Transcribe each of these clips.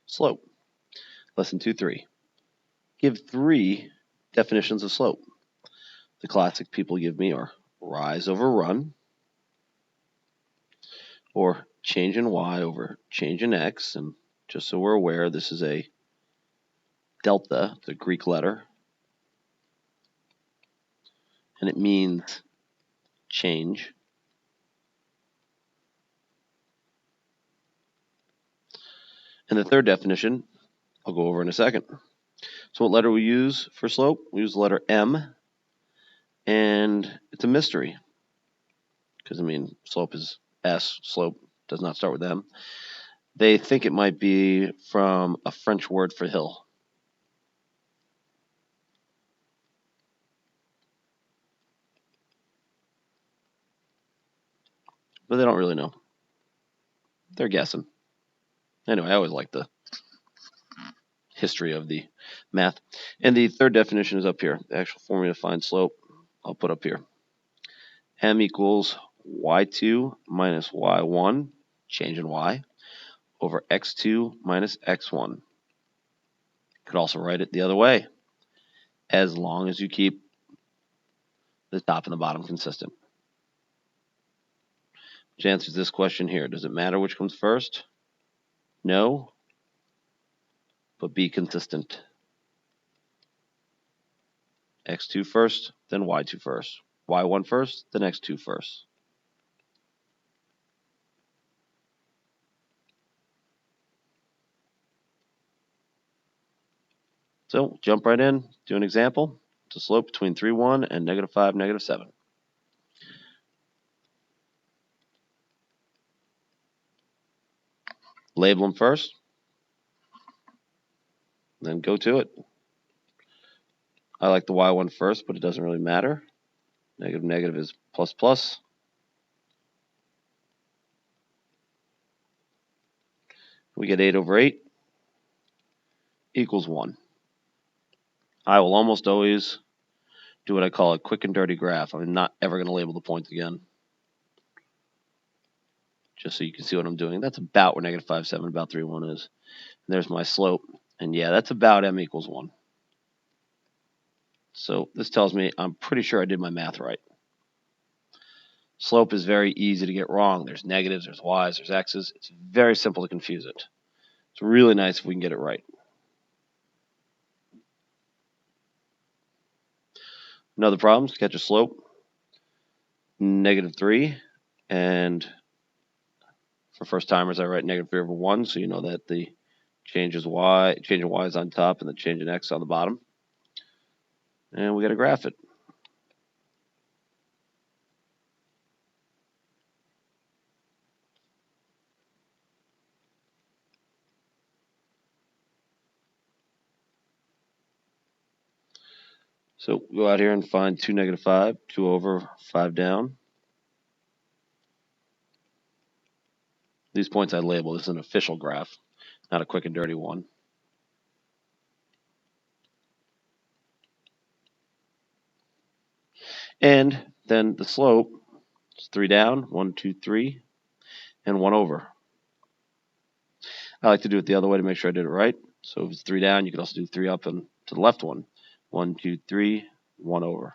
Slope. Lesson 2-3. Give 3 definitions of slope. The classic people give me are rise over run, or change in y over change in x. And just so we're aware, this is a delta, the Greek letter, and it means change. And the third definition, I'll go over in a second. So what letter we use for slope? We use the letter M, and it's a mystery. Because, slope is S, slope does not start with M. They think it might be from a French word for hill. But they don't really know. They're guessing. Anyway, I always like the history of the math. And the third definition is up here. The actual formula to find slope, I'll put up here. M equals y2 minus y1, change in y, over x2 minus x1. You could also write it the other way, as long as you keep the top and the bottom consistent. Which answers this question here. Does it matter which comes first? No, but be consistent. x2 first, then y2 first. y1 first, then x2 first. So jump right in, do an example. It's a slope between 3, 1 and -5, -7. Label them first, then go to it. I like the y1 first, but it doesn't really matter. Negative, negative is plus, plus. We get 8 over 8 equals 1. I will almost always do what I call a quick and dirty graph. I'm not ever going to label the points again. Just so you can see what I'm doing. That's about where -5, 7, about 3, 1 is. And there's my slope. And yeah, that's about m equals 1. So this tells me I'm pretty sure I did my math right. Slope is very easy to get wrong. There's negatives, there's y's, there's x's. It's very simple to confuse it. It's really nice if we can get it right. Another problem, sketch a slope, -3, and for first timers I write -3 over 1, so you know that the change in y is on top and the change in x on the bottom. And we got to graph it. So go out here and find 2, -5, 2 over, 5 down. These points I label. This is an official graph, not a quick and dirty one. And then the slope is 3 down, 1, 2, 3, and 1 over. I like to do it the other way to make sure I did it right. So if it's 3 down, you can also do 3 up and to the left one. 1, 2, 3, 1 over.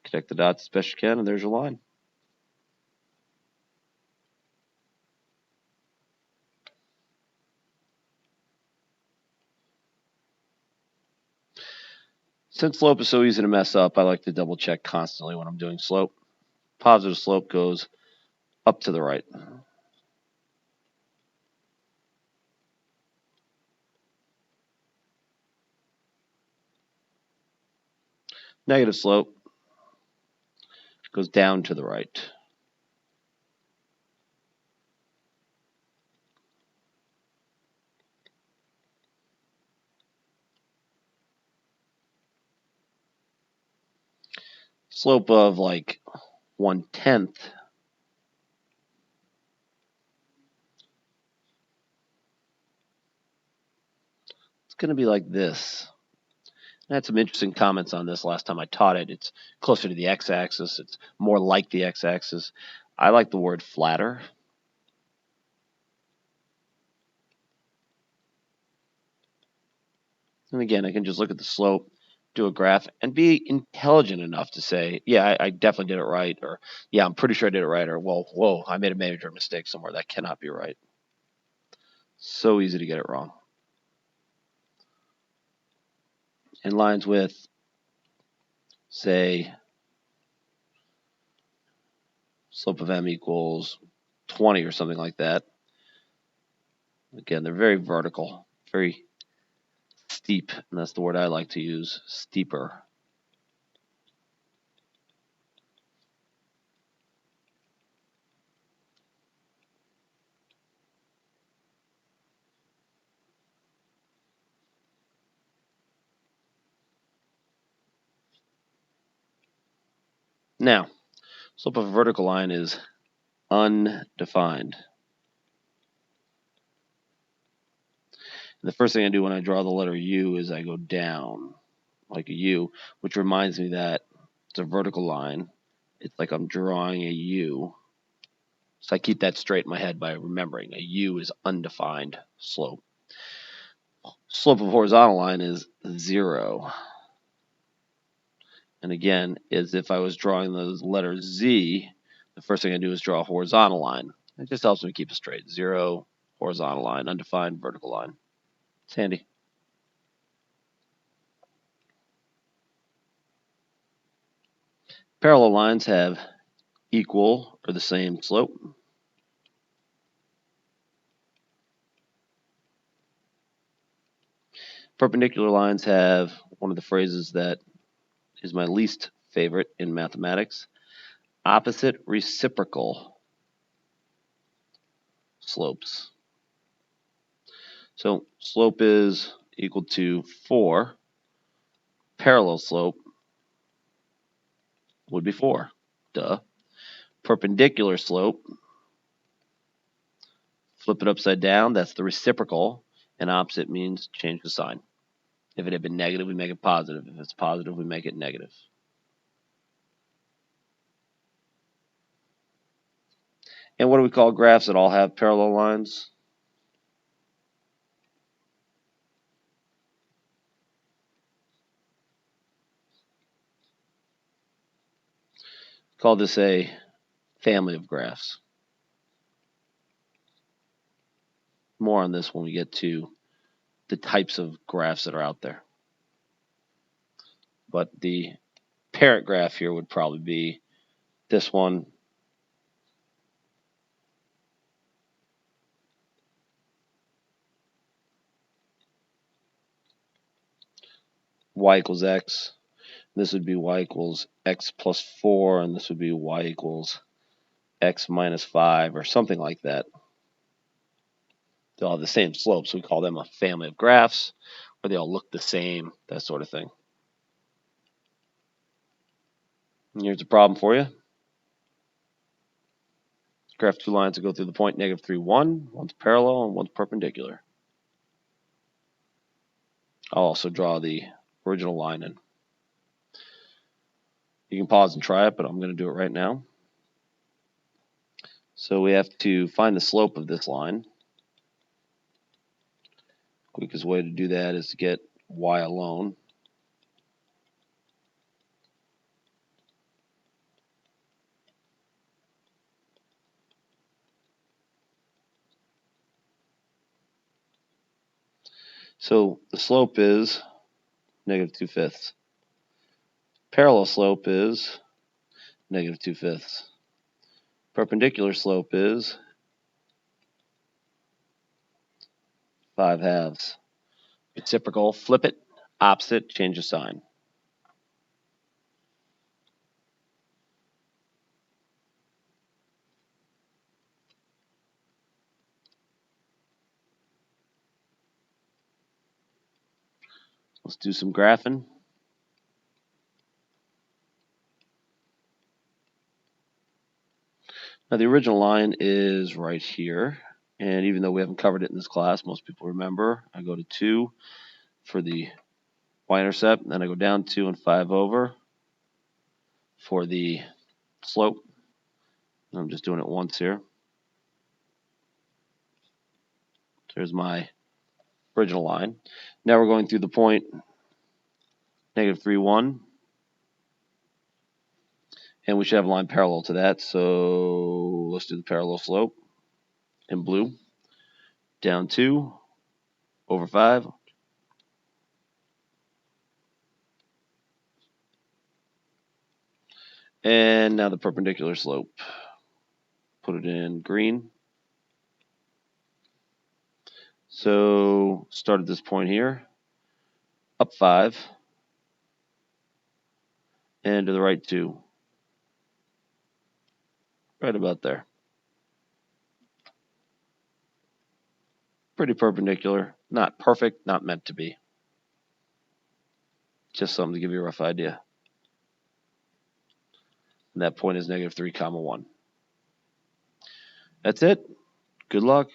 Connect the dots as best you can, and there's your line. Since slope is so easy to mess up, I like to double check constantly when I'm doing slope. Positive slope goes up to the right. Negative slope goes down to the right. Slope of like 1/10 it's going to be like this. I had some interesting comments on this last time I taught it. It's closer to the x-axis. It's more like the x-axis. I like the word flatter. And again, I can just look at the slope, do a graph, and be intelligent enough to say, yeah, I definitely did it right, or yeah, I'm pretty sure I did it right, or well, whoa, I made a major mistake somewhere. That cannot be right. So easy to get it wrong. And lines with, say, slope of m equals 20 or something like that. Again, they're very vertical, very steep, and that's the word I like to use, steeper. Now, slope of a vertical line is undefined. And the first thing I do when I draw the letter U is I go down like a U, which reminds me that it's a vertical line. It's like I'm drawing a U. So I keep that straight in my head by remembering a U is undefined slope. Slope of a horizontal line is 0. And again, as if I was drawing the letter Z, the first thing I do is draw a horizontal line. It just helps me keep it straight. 0, horizontal line, undefined, vertical line. It's handy. Parallel lines have equal or the same slope. Perpendicular lines have one of the phrases that is my least favorite in mathematics, opposite reciprocal slopes. So slope is equal to 4. Parallel slope would be 4. Duh. Perpendicular slope, flip it upside down, that's the reciprocal, and opposite means change the sign. If it had been negative, we make it positive. If it's positive, we make it negative. And what do we call graphs that all have parallel lines? Call this a family of graphs. More on this when we get to the types of graphs that are out there. But the parent graph here would probably be this one. Y equals x. This would be y equals x plus 4, and this would be y equals x minus 5, or something like that. They all have the same slope, so we call them a family of graphs, or they all look the same, that sort of thing. And here's a problem for you. Graph two lines that go through the point negative 3, 1. One's parallel and one's perpendicular. I'll also draw the original line in. You can pause and try it, but I'm going to do it right now. So we have to find the slope of this line. Quickest way to do that is to get y alone. So the slope is negative 2/5. Parallel slope is negative 2/5. Perpendicular slope is 5/2. Reciprocal, flip it. Opposite, change the sign. Let's do some graphing. Now the original line is right here, and even though we haven't covered it in this class, most people remember, I go to 2 for the y-intercept, and then I go down 2 and 5 over for the slope. I'm just doing it once here. There's my original line. Now we're going through the point negative 3, 1. And we should have a line parallel to that. So let's do the parallel slope in blue. Down 2 over 5. And now the perpendicular slope. Put it in green. So start at this point here. Up 5. And to the right 2. Right about there. Pretty perpendicular. Not perfect, not meant to be. Just something to give you a rough idea. And that point is negative 3, 1. That's it. Good luck.